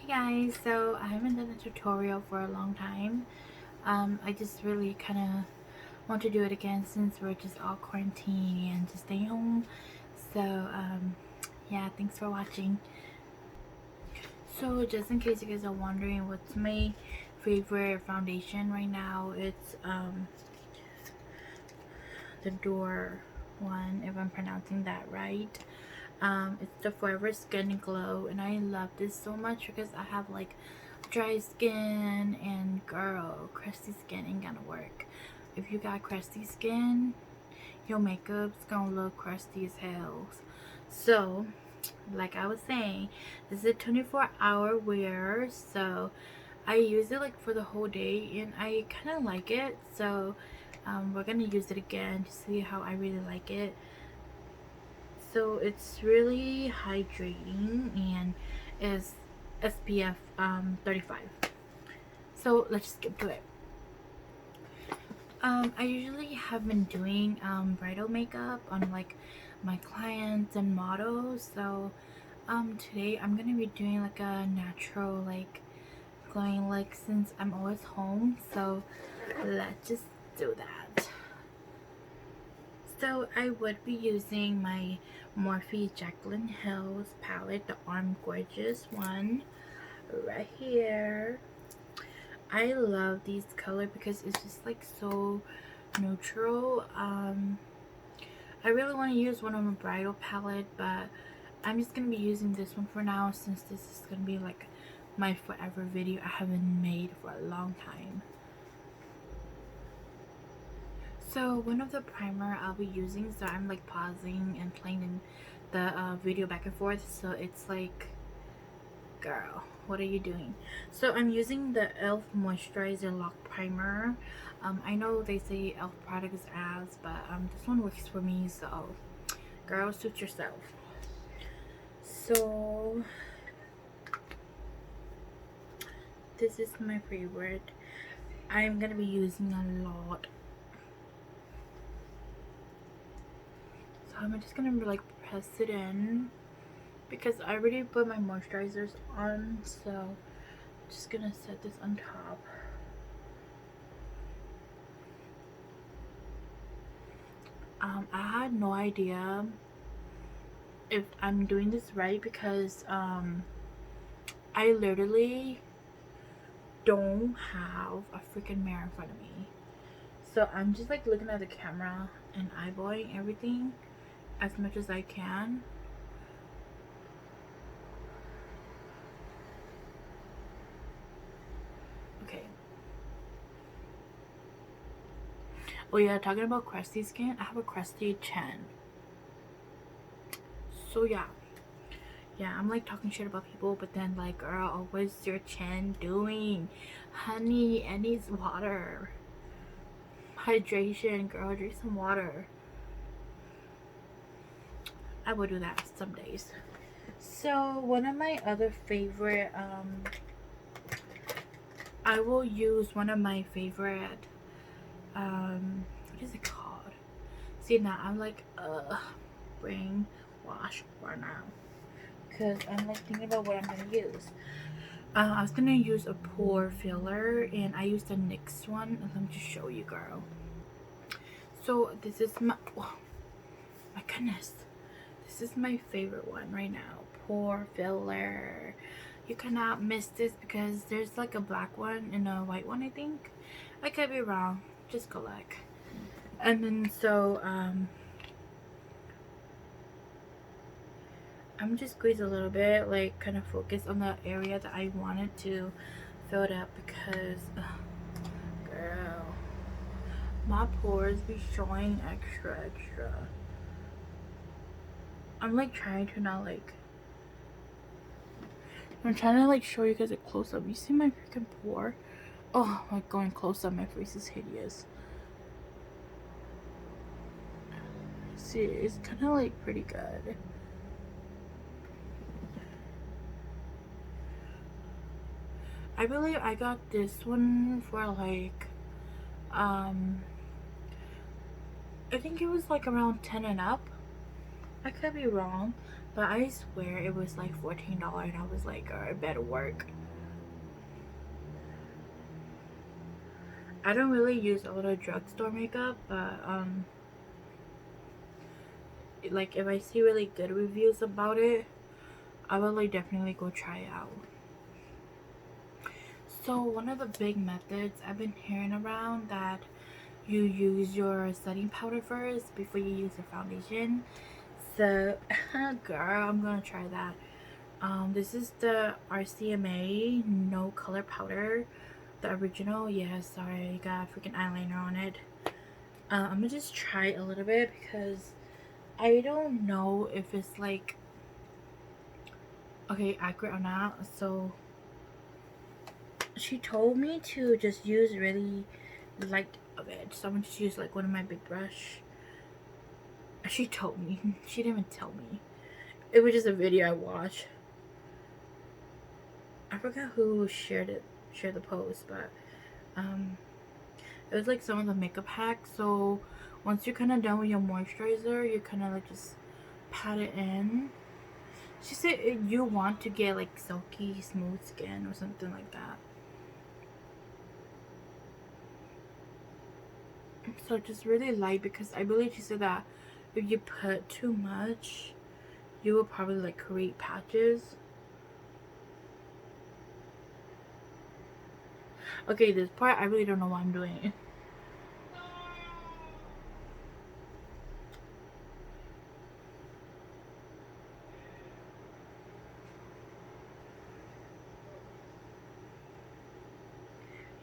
Hey guys, so I haven't done a tutorial for a long time. I just really kind of want to do it again since we're just all quarantined and just staying home. So yeah, thanks for watching. So just in case you guys are wondering what's my favorite foundation right now, it's the Dior one, if I'm pronouncing that right. It's the Forever Skin and Glow, and I love this so much because I have like dry skin, and girl, crusty skin ain't gonna work. If you got crusty skin, your makeup's gonna look crusty as hell. So like I was saying, this is a 24-hour wear, so I use it like for the whole day, and I kind of like it. So we're gonna use it again to see how I really like it. So it's really hydrating and is SPF 35. So let's just get to it. I usually have been doing bridal makeup on like my clients and models. So today I'm gonna be doing like a natural like glowing look since I'm always home. So let's just do that. So I would be using my Morphe Jaclyn Hills palette, the armed&gorgeous one right here. I love these color because it's just like so neutral. I really want to use one on my bridal palette, but I'm just gonna be using this one for now since this is gonna be like my forever video I haven't made for a long time. So one of the primer I'll be using, so I'm like pausing and playing the video back and forth, so it's like, girl, what are you doing? So I'm using the elf moisturizer lock primer. I know they say elf product is ass, but this one works for me, so girl, suit yourself. So this is my favorite. I'm gonna be using a lot. So I'm just gonna like press it in because I already put my moisturizers on, so I'm just gonna set this on top. I had no idea if I'm doing this right because I literally don't have a freaking mirror in front of me, so I'm just like looking at the camera and eyeballing everything as much as I can. Okay. Oh yeah, talking about crusty skin, I have a crusty chin. So yeah, I'm like talking shit about people, but then like, girl, what's your chin doing? Honey, it needs water. Hydration, girl, drink some water. I will do that some days. So one of my other favorite, I will use one of my favorite, what is it called? See, now I'm like, brain wash right now, because I'm like thinking about what I'm gonna use. I was gonna use a pore filler, and I used the NYX one, and let me just show you, girl. So this is my, oh my goodness, this is my favorite one right now, pore filler. You cannot miss this because there's like a black one and a white one, I think. I could be wrong, just go look. And then so I'm just squeeze a little bit, like kind of focus on the area that I wanted to fill it up because girl, my pores be showing extra. I'm like trying to not like, I'm trying to like show you guys a close up. You see my freaking pore? Oh, like going close up, my face is hideous. See, it's kind of like pretty good. I believe I got this one for like I think it was like around 10 and up. I could be wrong, But I swear it was like $14 and I was like, oh, it better work. I don't really use a lot of drugstore makeup, but like if I see really good reviews about it, I will like definitely go try it out. So one of the big methods I've been hearing around that you use your setting powder first before you use your foundation. So girl, I'm gonna try that. This is the RCMA no color powder, the original. Yeah, sorry, I got freaking eyeliner on it. I'm gonna just try a little bit because I don't know if it's like okay accurate or not. So she told me to just use really light of it, so I'm gonna just use like one of my big brush. She told me. She didn't even tell me. It was just a video I watched. I forgot who shared the post, but it was like some of the makeup hacks. So once you're kind of done with your moisturizer, you kind of like just pat it in. She said you want to get like silky smooth skin or something like that. So just really light, because I believe she said that if you put too much, you will probably like create patches. Okay, this part I really don't know what I'm doing.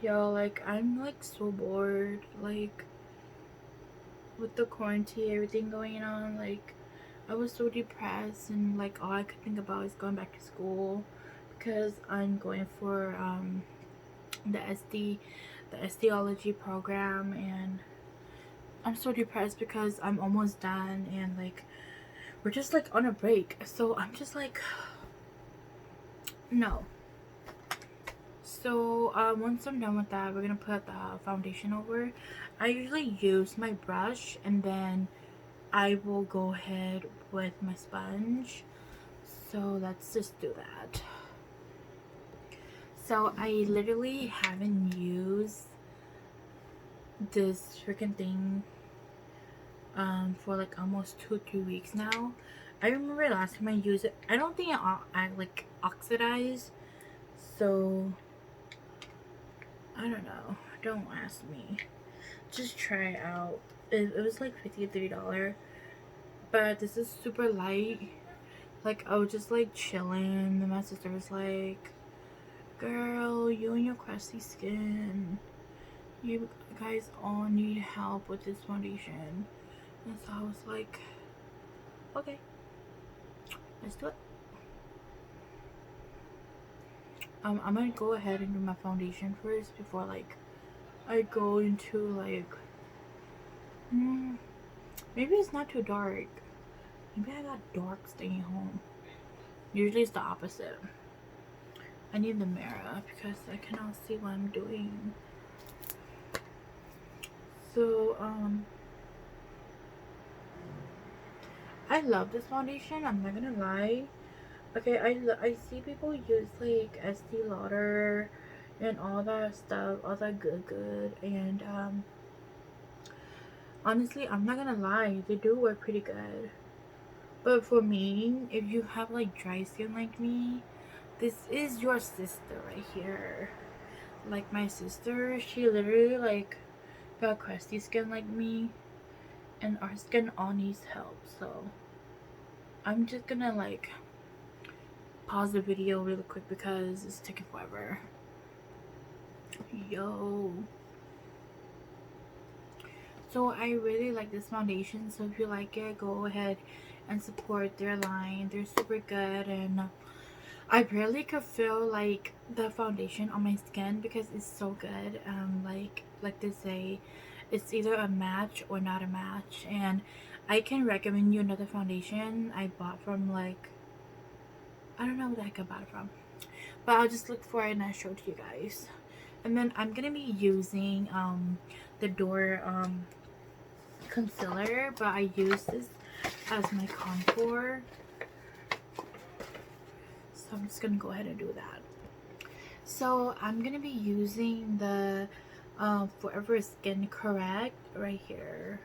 Yo, like I'm like so bored, like with the quarantine, everything going on. Like I was so depressed, and like all I could think about is going back to school, because I'm going for the SDology program, and I'm so depressed because I'm almost done, and like we're just like on a break. So I'm just like no. So once I'm done with that, we're gonna put the foundation over. I usually use my brush and then I will go ahead with my sponge. So let's just do that. So I literally haven't used this freaking thing for like almost 2-3 weeks now. I remember last time I used it, I don't think I like oxidized. So I don't know. Don't ask me. Just try it out. It was like $53, but this is super light. Like I was just like chilling, and my sister was like, "Girl, you and your crusty skin, you guys all need help with this foundation." And so I was like, "Okay, let's do it." I'm gonna go ahead and do my foundation first before like I go into like maybe it's not too dark. Maybe I got dark staying home. Usually it's the opposite. I need the mirror because I cannot see what I'm doing. So I love this foundation, I'm not gonna lie. Okay, I see people use like Estee Lauder and all that stuff, all that good, and honestly, I'm not gonna lie, they do work pretty good. But for me, if you have like dry skin like me, this is your sister right here. Like my sister, she literally like got crusty skin like me, and our skin all needs help. So I'm just gonna like pause the video really quick because it's taking forever. Yo, so I really like this foundation, so if you like it, go ahead and support their line. They're super good, and I barely could feel like the foundation on my skin because it's so good. Like they say, it's either a match or not a match. And I can recommend you another foundation I bought from like, I don't know where the heck I bought it from, but I'll just look for it and I'll show it to you guys. And then I'm gonna be using the Dior concealer, but I use this as my contour. So I'm just gonna go ahead and do that. So I'm gonna be using the Forever Skin Correct right here,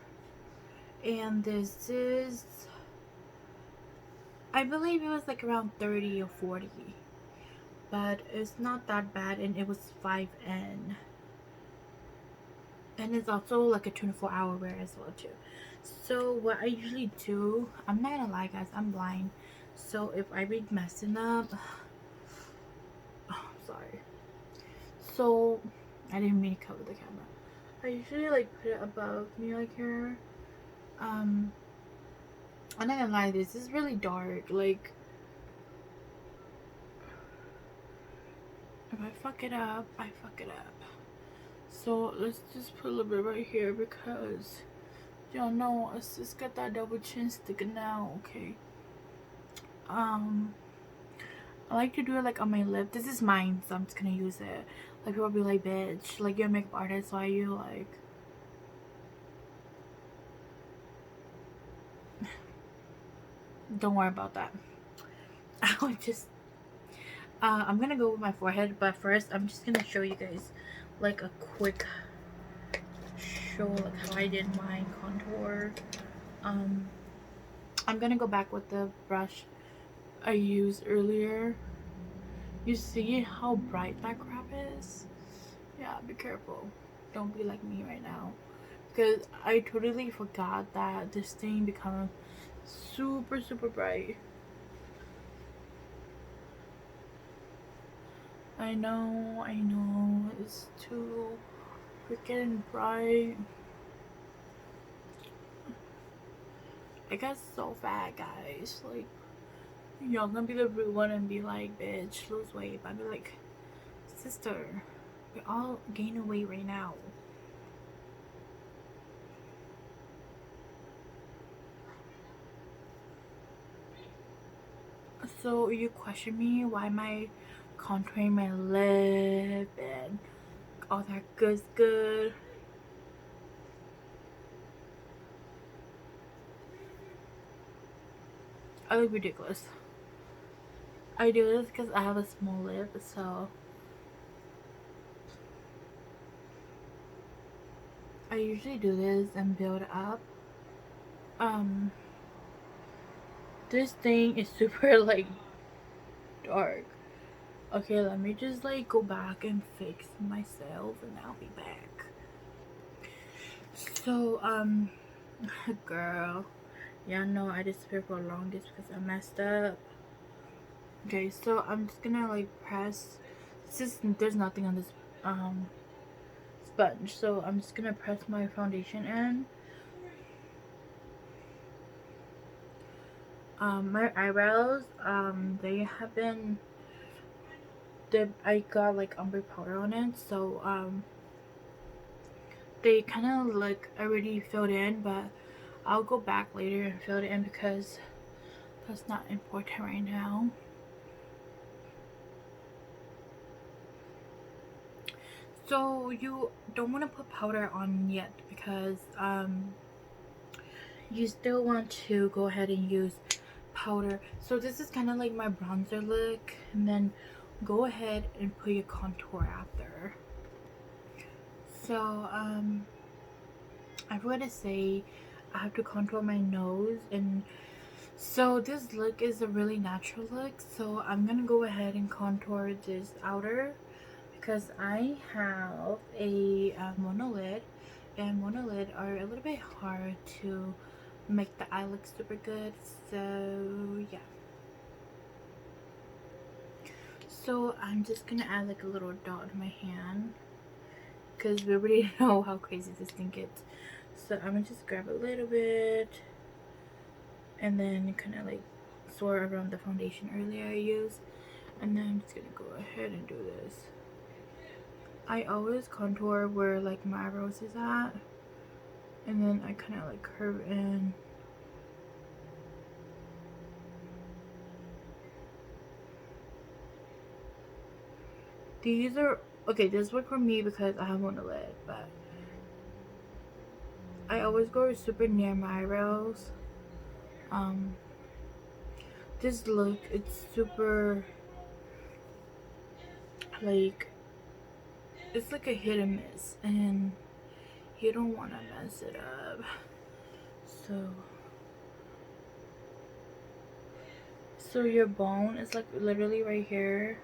and this is, I believe it was like around 30 or 40, but it's not that bad, and it was 5N, and it's also like a 24-hour wear as well too. So what I usually do, I'm not gonna lie guys, I'm blind, so if I be messing up, oh, sorry. So I didn't mean to cover the camera. I usually like put it above me like here. I'm not gonna lie, this is really dark. Like if I fuck it up, I fuck it up. So let's just put a little bit right here because y'all know let's just get that double chin sticking out, okay? I like to do it like on my lip. This is mine, so I'm just gonna use it. Like people be like, bitch, like you're a makeup artist, why you like don't worry about that. I would just I'm gonna go with my forehead, but first I'm just gonna show you guys like a quick show like how I did my contour. I'm gonna go back with the brush I used earlier. You see how bright that crap is? Yeah, be careful. Don't be like me right now, because I totally forgot that this thing becomes super bright. I know, it's too freaking bright. I got so fat, guys. Like, y'all gonna be the rude one and be like, bitch, lose weight. But I'd be like, sister, we're all gaining weight right now. So you question me why am I contouring my lip and all that good. I look ridiculous. I do this because I have a small lip, so I usually do this and build up. This thing is super like dark. Okay, let me just like go back and fix myself and I'll be back. So girl, yeah, no, I disappeared for long just because I messed up. Okay, so I'm just gonna like press, there's nothing on this sponge, so I'm just gonna press my foundation in. My eyebrows, they have been, I got like ombre powder on it, so they kind of look already filled in, but I'll go back later and fill it in because that's not important right now. So you don't want to put powder on yet because you still want to go ahead and use powder. So this is kind of like my bronzer look, and then go ahead and put your contour after. So I forgot to say I have to contour my nose, and so this look is a really natural look, so I'm gonna go ahead and contour this outer because I have a monolid, and monolid are a little bit hard to make the eye look super good. So yeah, so I'm just gonna add like a little dot on my hand because we already know how crazy this thing gets. So I'm gonna just grab a little bit and then kind of like swirl around the foundation earlier I used, and then I'm just gonna go ahead and do this. I always contour where like my eyebrows is at, and then I kind of like curve in. These are okay, this worked for me because I have one lid, but I always go super near my eyebrows. This look, it's super like it's like a hit and miss, and you don't want to mess it up. So your bone is like literally right here,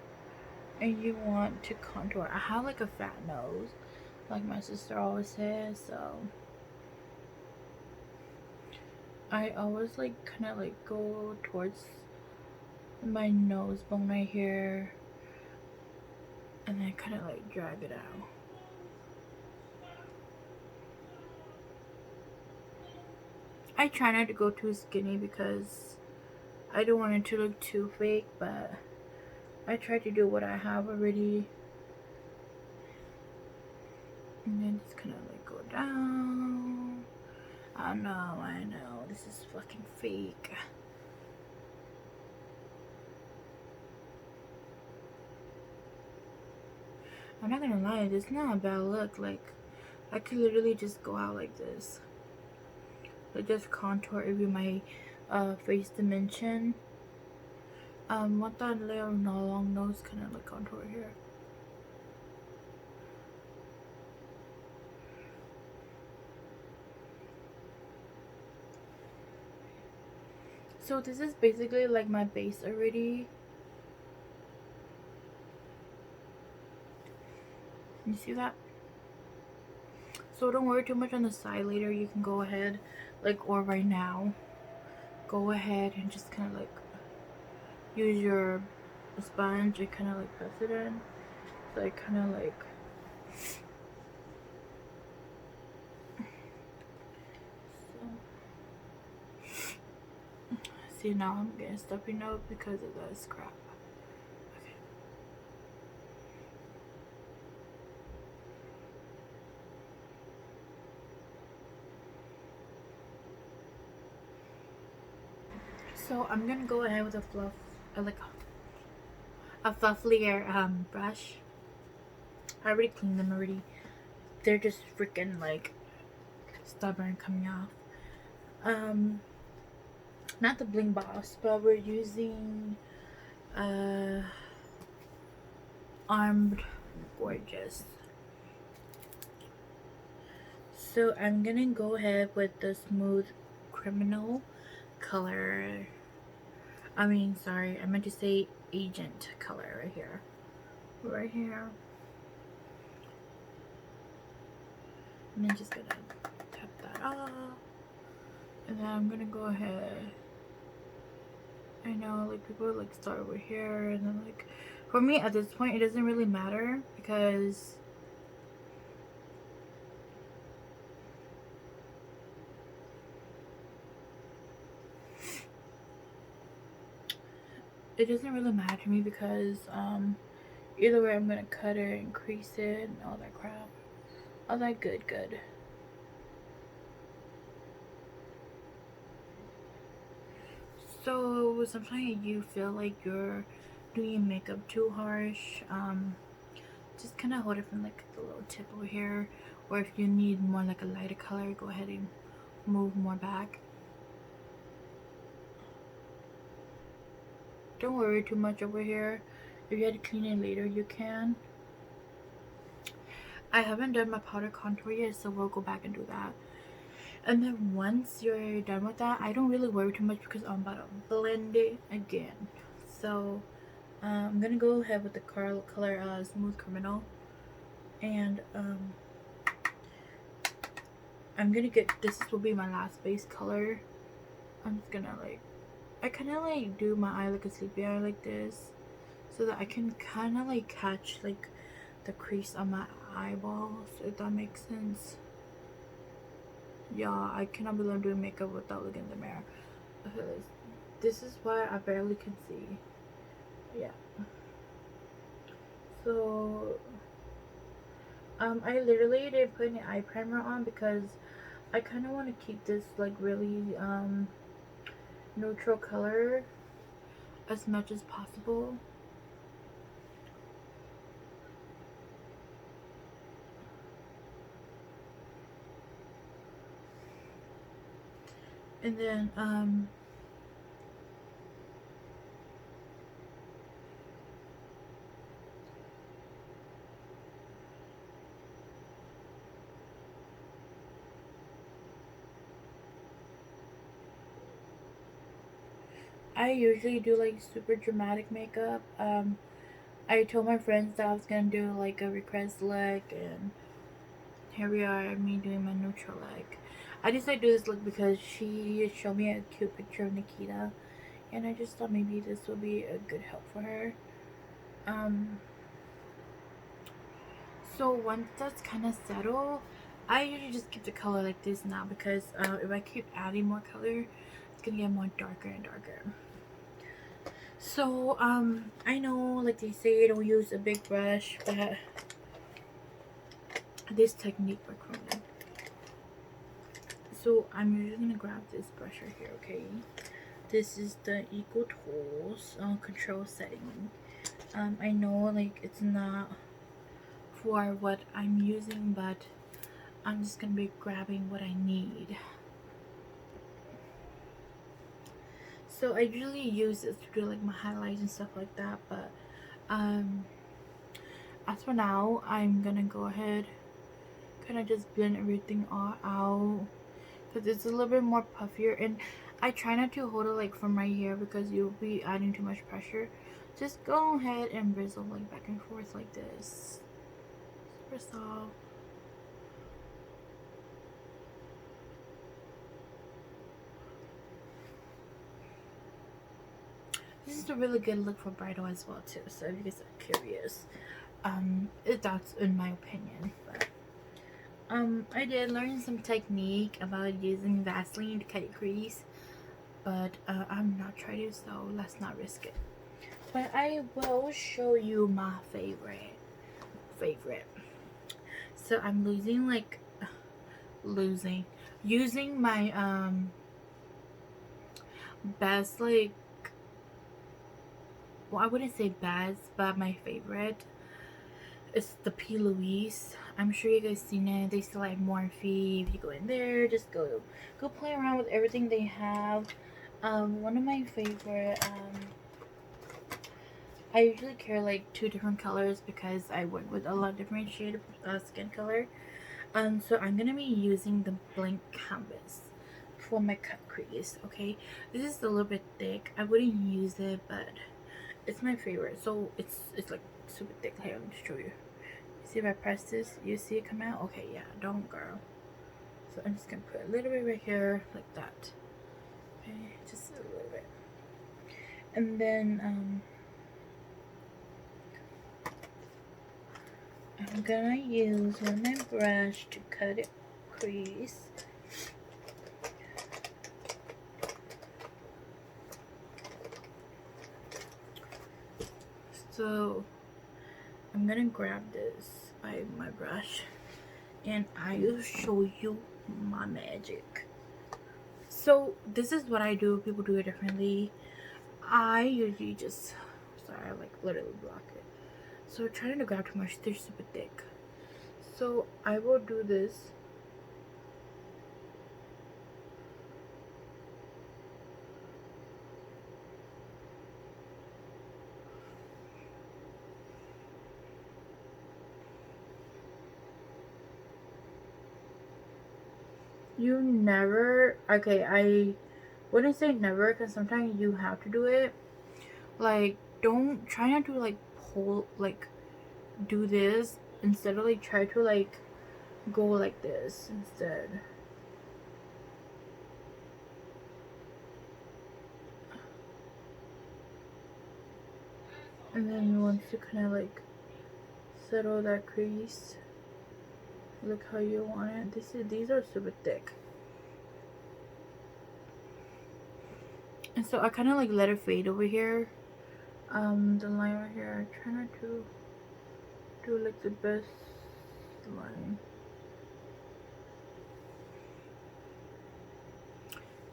and you want to contour. I have like a fat nose, like my sister always says, so I always like kind of like go towards my nose bone right here, and then kind of like drag it out. I try not to go too skinny because I don't want it to look too fake, but I try to do what I have already. And then just kind of like go down. I know, this is fucking fake. I'm not gonna lie, this is not a bad look. Like, I could literally just go out like this. Like, just contour every my face dimension. Want that little long nose kind of like contour here. So this is basically like my base already. You see that? So don't worry too much on the side. Later you can go ahead, like, or right now, go ahead and just kind of like use your sponge and kind of like press it in. So I kind of like, see, now I'm getting stuffy nose because of this crap. Okay. So I'm gonna go ahead with a fluff, like a fluffier brush. I already cleaned them already. They're just freaking like stubborn coming off. Not the Bling Boss, but we're using Armed Gorgeous. So I'm gonna go ahead with the Smooth Criminal color. I mean, sorry, I meant to say Agent color right here. Right here. And then just gonna tap that off. And then I'm gonna go ahead. I know, like, people like start over here, and then like, for me at this point, it doesn't really matter because it doesn't really matter to me because either way I'm gonna cut it, increase it, and all that crap, all that good. So sometimes you feel like you're doing makeup too harsh, just kind of hold it from like the little tip over here, or if you need more like a lighter color, go ahead and move more back. Don't worry too much over here. If you had to clean it later, you can. I haven't done my powder contour yet, so we'll go back and do that. And then once you're done with that, I don't really worry too much because I'm about to blend it again. So I'm gonna go ahead with the color Smooth Criminal, and I'm gonna get, this will be my last base color. I'm just gonna like, I kind of like do my eye like a sleepy eye like this, so that I can kind of like catch like the crease on my eyeballs, if that makes sense. Yeah, I cannot believe I'm doing makeup without looking in the mirror. This is why I barely can see. Yeah. So I literally didn't put any eye primer on because I kind of want to keep this like really neutral color as much as possible. And then I usually do like super dramatic makeup. I told my friends that I was gonna do like a request look, and here we are, me doing my neutral look. I decided to do this look because she showed me a cute picture of Nikita, and I just thought maybe this would be a good help for her. Um, so once that's kind of settled, I usually just keep the color like this now because if I keep adding more color, it's gonna get more darker and darker. So I know like they say don't use a big brush, but this technique works for me. So I'm usually gonna grab this brush right here, okay? This is the Eco Tools control setting. I know like it's not for what I'm using, but I'm just gonna be grabbing what I need. So I usually use this to do like my highlights and stuff like that, but as for now, I'm gonna go ahead kind of just blend everything all out because it's a little bit more puffier, and I try not to hold it like from right here because you'll be adding too much pressure. Just go ahead and bristle like back and forth like this. Super soft. This is a really good look for bridal as well too, so if you guys are curious, that's in my opinion. But I did learn some technique about using Vaseline to cut your crease, but I'm not trying to, so let's not risk it. But I will show you my favorite. So I'm using my best, like, well, I wouldn't say best, but my favorite is the P. Louise. I'm sure you guys seen it. They still have Morphe. If you go in there, just go play around with everything they have. One of my favorite, I usually carry like 2 different colors because I work with a lot of different shade of skin color. So I'm gonna be using the blank canvas for my cut crease. Okay, this is a little bit thick. I wouldn't use it, but it's my favorite. So it's like super thick. Here, let me show you. See if I press this, you see it come out? Okay, yeah, don't, girl. So I'm just gonna put a little bit right here, like that. Okay, just a little bit. And then I'm gonna use my brush to cut it crease. So I'm gonna grab this by my brush and I will show you my magic. So this is what I do. People do it differently. I usually just, sorry, I like literally block it. So trying to grab too much, they're super thick. So I will do this. You never, okay, I wouldn't say never because sometimes you have to do it. Like, don't try not to like pull, like do this instead of like try to like go like this instead. And then once you kind of like settle that crease, look how you want it. These are super thick. And so I kind of like let it fade over here. The line right here, I try not to do like the best line.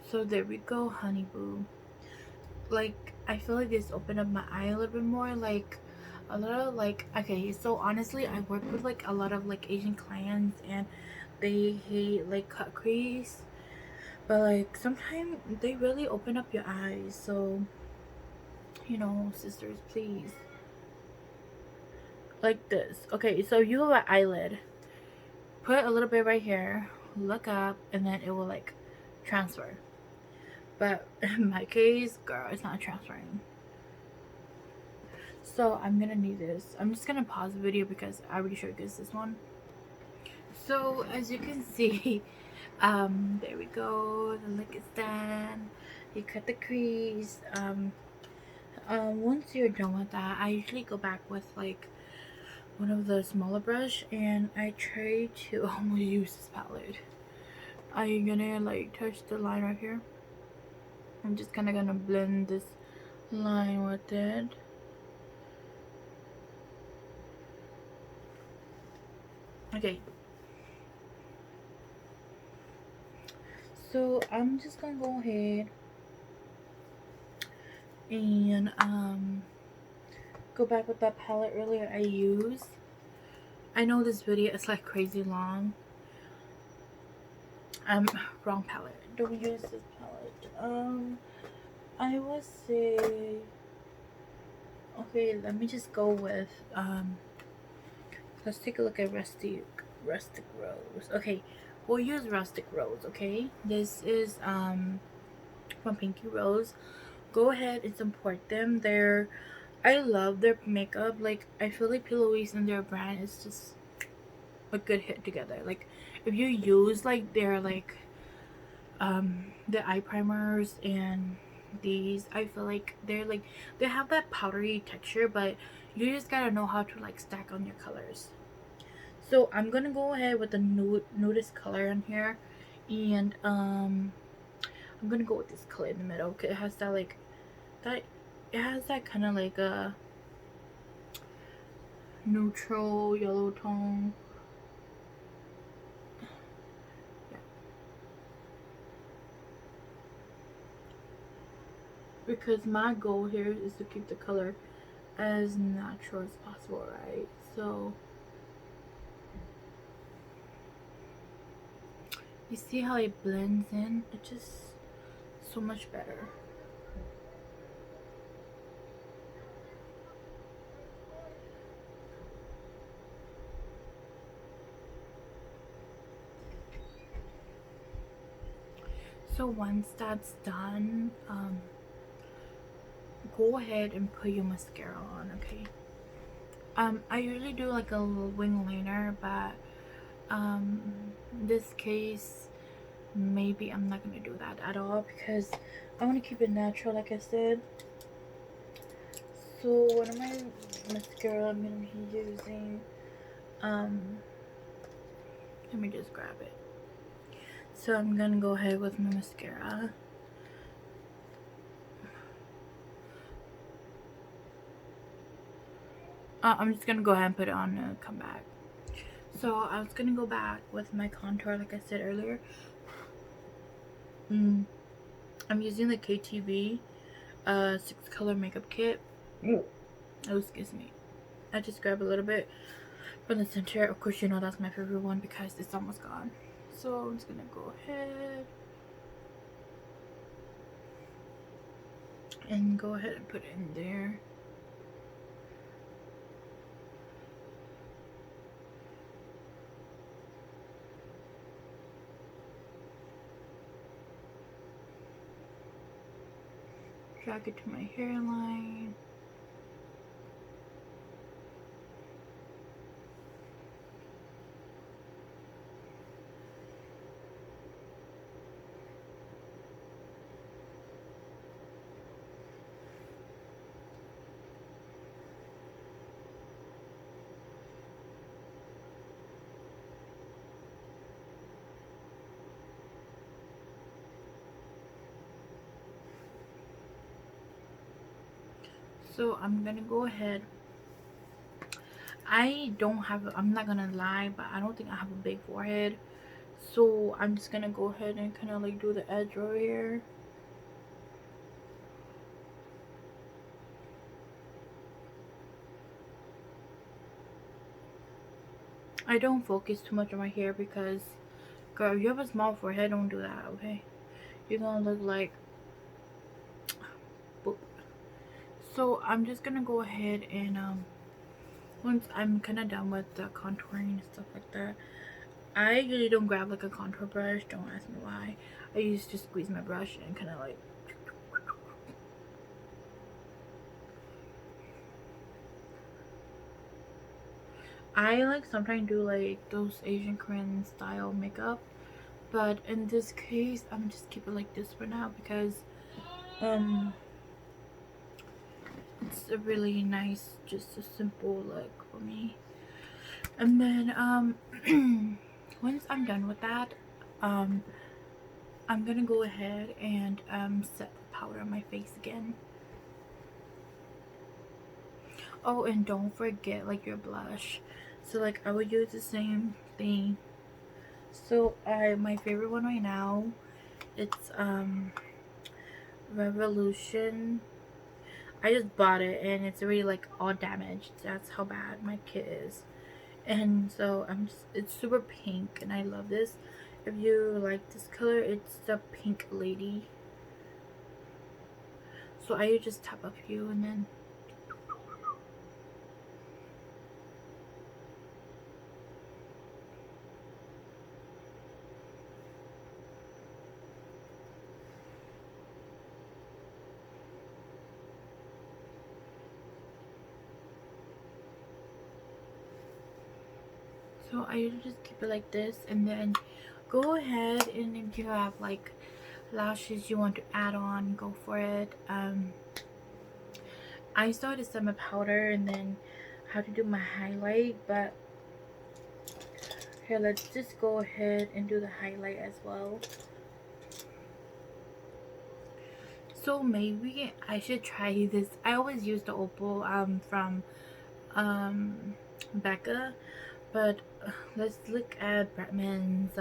So there we go, honey boo. Like, I feel like this opened up my eye a little bit more. Like, a lot of like, okay, so honestly, I work with like a lot of like Asian clients and they hate like cut crease, but like sometimes they really open up your eyes. So, you know, sisters, please, like this. Okay, so you have an eyelid, put a little bit right here, look up, and then it will like transfer. But in my case, girl, it's not transferring. So I'm gonna need this. I'm just gonna pause the video because I already showed you guys this one. So as you can see, there we go. The lick is done. You cut the crease. Once you're done with that, I usually go back with like one of the smaller brush, and I try to almost use this palette. I'm gonna like touch the line right here. I'm just kind of gonna blend this line with it. Okay. So I'm just gonna go ahead and go back with that palette earlier I used. I know this video is like crazy long. Wrong palette. Don't use this palette. I would say, okay, let me just go with let's take a look at rustic rose. Okay, we'll use rustic rose. Okay, this is from Pinky Rose. Go ahead and support them. I love their makeup. Like, I feel like P. and their brand is just a good hit together. Like, if you use like their like the eye primers and these, I feel like they have that powdery texture, but you just gotta know how to like stack on your colors. So I'm gonna go ahead with the nudist color in here, and I'm gonna go with this color in the middle. It has that like that. It has that kind of like a neutral yellow tone. Yeah. Because my goal here is to keep the color as natural as possible, right? So you see how it blends in? It's just so much better. So once that's done, go ahead and put your mascara on, okay? I usually do like a little wing liner, but this case, maybe I'm not gonna do that at all because I want to keep it natural, like I said. So one of my mascara I'm gonna be using, let me just grab it. So I'm gonna go ahead with my mascara. I'm just gonna go ahead and put it on and come back. So I was gonna go back with my contour, like I said earlier. I'm using the KTV 6-color makeup kit. Oh, excuse me. I just grab a little bit from the center. Of course, you know that's my favorite one because it's almost gone. So I'm just gonna go ahead and put it in there. Drag it to my hairline. So I'm gonna go ahead. I'm not gonna lie, but I don't think I have a big forehead. So I'm just gonna go ahead and kind of like do the edge over here. I don't focus too much on my hair because, girl, if you have a small forehead, don't do that, okay? You're gonna look like boop. So I'm just gonna go ahead and once I'm kind of done with the contouring and stuff like that, I usually don't grab like a contour brush. Don't ask me why. I used to squeeze my brush and kind of like. I like sometimes do like those Asian Korean style makeup, but in this case, I'm just keep it like this for now because it's a really nice, just a simple look for me. And then once I'm done with that, I'm gonna go ahead and set the powder on my face again. Oh, and don't forget like your blush. So like I would use the same thing. So my favorite one right now, it's Revolution. I just bought it and it's already like all damaged. That's how bad my kit is. And so it's super pink and I love this. If you like this color, it's the Pink Lady. So I just tap a few and then so I usually just keep it like this, and then go ahead and if you have like lashes you want to add on, go for it. I started to set my powder and then how to do my highlight, but here let's just go ahead and do the highlight as well. So maybe I should try this. I always use the opal from Becca, but let's look at Bratman's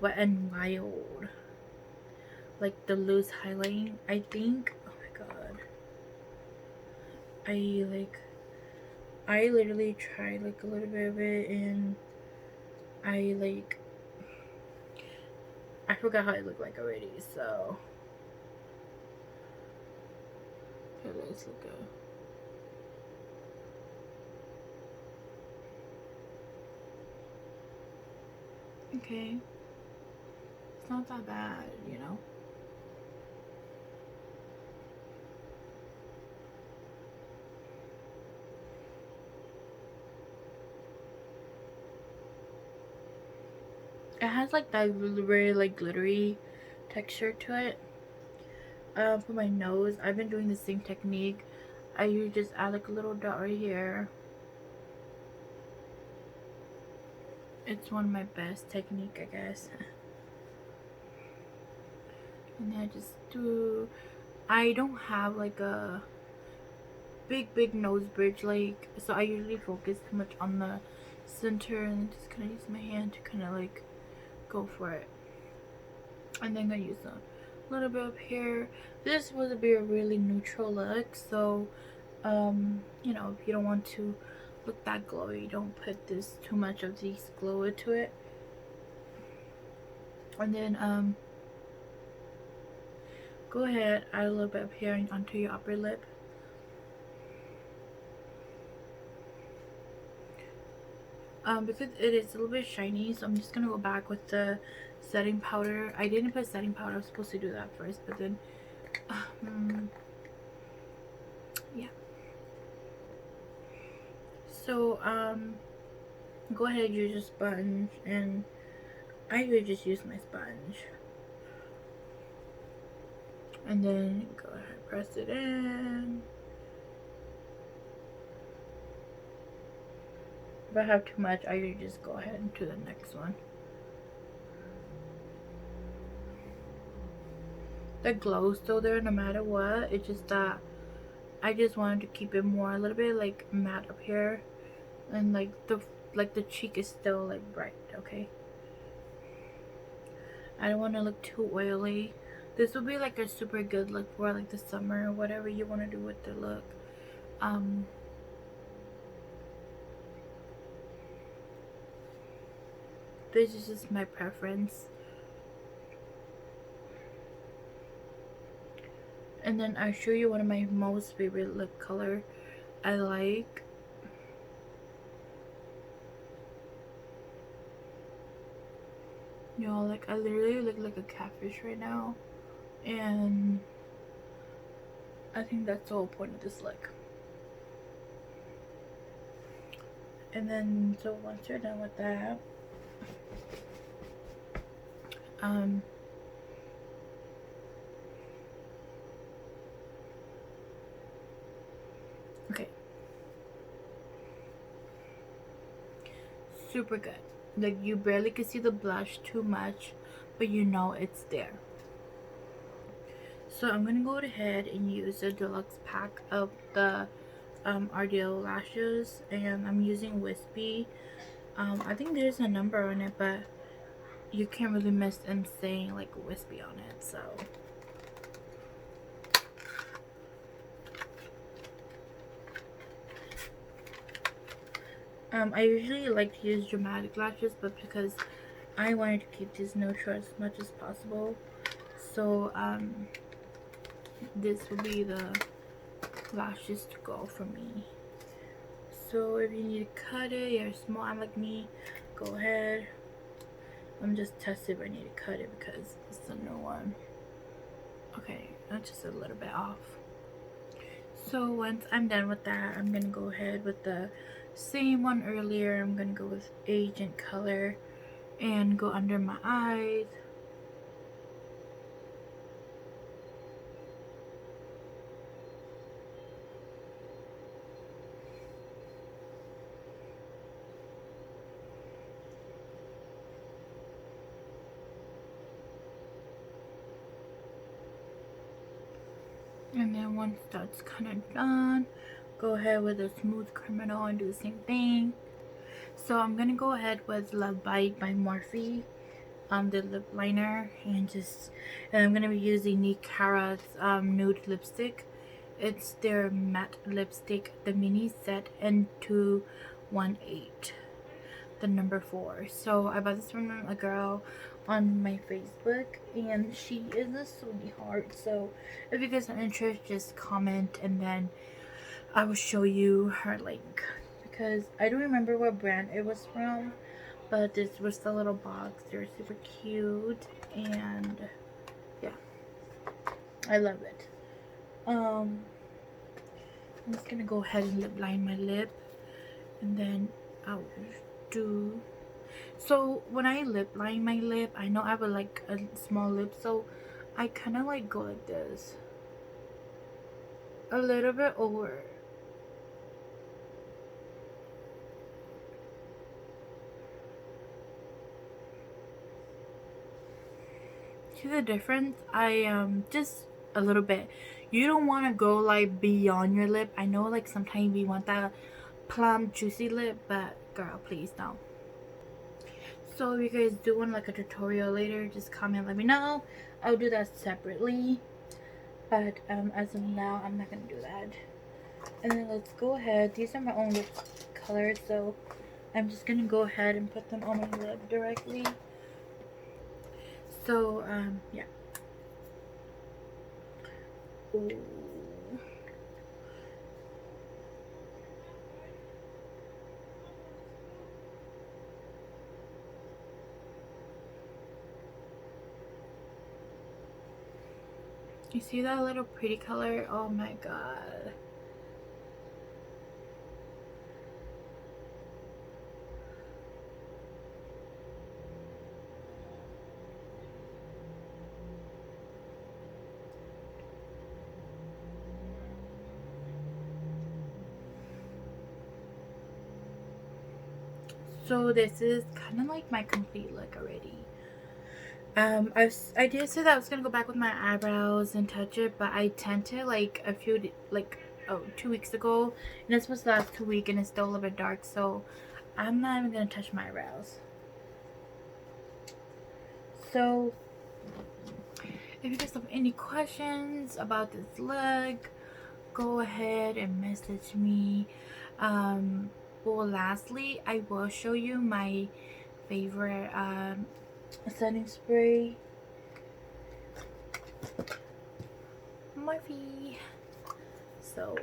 Wet and Wild, like the loose highlighting. I think, oh my god, I literally tried like a little bit of it and I forgot how it looked like already, so here, let's look at. Okay, it's not that bad, you know. It has like that very like glittery texture to it. For my nose, I've been doing the same technique. I usually just add like a little dot right here. It's one of my best technique, I guess. And then I just do. I don't have like a big nose bridge, like, so I usually focus too much on the center and just kind of use my hand to kind of like go for it. And then I use a little bit up here. This would be a really neutral look, so you know, if you don't want to look that glowy, don't put this too much of this glow into it. And then go ahead, add a little bit up here and onto your upper lip. Because it is a little bit shiny, so I'm just gonna go back with the setting powder. I didn't put setting powder, I was supposed to do that first, but then yeah. So go ahead and use your sponge, and I would just use my sponge, and then go ahead, press it in. If I have too much, I usually just go ahead and do the next one. The glow's still there no matter what. It's just that I just wanted to keep it more a little bit like matte up here, and like the cheek is still like bright. Okay, I don't want to look too oily. This will be like a super good look for like the summer or whatever you want to do with the look. This is just my preference. And then I'll show you one of my most favorite lip color I like. You know, like I literally look like a catfish right now, and I think that's the whole point of this look. And then, so once you're done with that, okay, super good. Like you barely can see the blush too much, but you know it's there. So I'm gonna go ahead and use the deluxe pack of the Ardell lashes, and I'm using Wispy. I think there's a number on it, but you can't really miss them saying like Wispy on it. So I usually like to use dramatic lashes, but because I wanted to keep these neutral as much as possible, so this will be the lashes to go for me. So if you need to cut it, you're a small arm like me, go ahead. I'm just testing if I need to cut it because it's a new one. Okay, that's just a little bit off. So once I'm done with that, I'm gonna go ahead with the same one earlier. I'm gonna go with Agent Color and go under my eyes. And then once that's kind of done, go ahead with a Smooth Criminal and do the same thing. So I'm gonna go ahead with Love Bite by Morphe, the lip liner, and I'm gonna be using Cara's nude lipstick. It's their matte lipstick, the mini set N218, the number 4. So I bought this from a girl on my Facebook, and she is a sweetheart. So if you guys are interested, just comment and then I will show you her link, because I don't remember what brand it was from, but this was the little box. They're super cute, and yeah, I love it. I'm just gonna go ahead and lip line my lip, and then I'll do. So when I lip line my lip, I know I have like a small lip, so I kind of like go like this, a little bit over. See the difference? I just a little bit. You don't want to go like beyond your lip. I know like sometimes we want that plump juicy lip, but girl, please don't. So if you guys do want like a tutorial later, just comment, let me know. I'll do that separately, but as of now, I'm not gonna do that. And then let's go ahead. These are my own lip colors, so I'm just gonna go ahead and put them on my lip directly. So yeah. Ooh. You see that little pretty color? Oh my god. So this is kind of like my complete look already. I did say that I was gonna go back with my eyebrows and touch it, but I tinted like 2 weeks ago, and this was the last 2 weeks, and it's still a little bit dark, so I'm not even gonna touch my eyebrows. So if you guys have any questions about this look, go ahead and message me. Well, lastly, I will show you my favorite setting spray, Morphe. So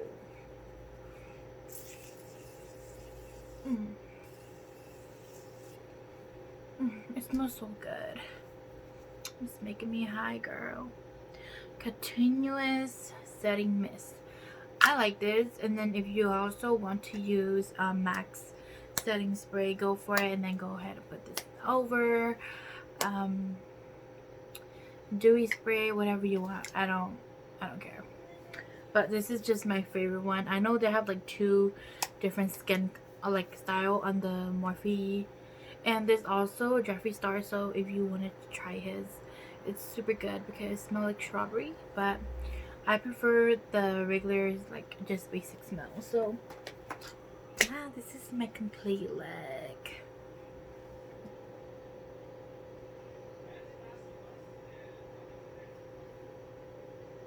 It smells so good. It's making me high, girl. Continuous setting mist. I like this. And then if you also want to use Max setting spray, go for it, and then go ahead and put this over. Dewy spray, whatever you want. I don't care. But this is just my favorite one. I know they have like 2 different skin like style on the Morphe, and there's also Jeffree Star. So if you wanted to try his, it's super good because it smells like strawberry. But I prefer the regular, like just basic smell. So yeah, this is my complete look.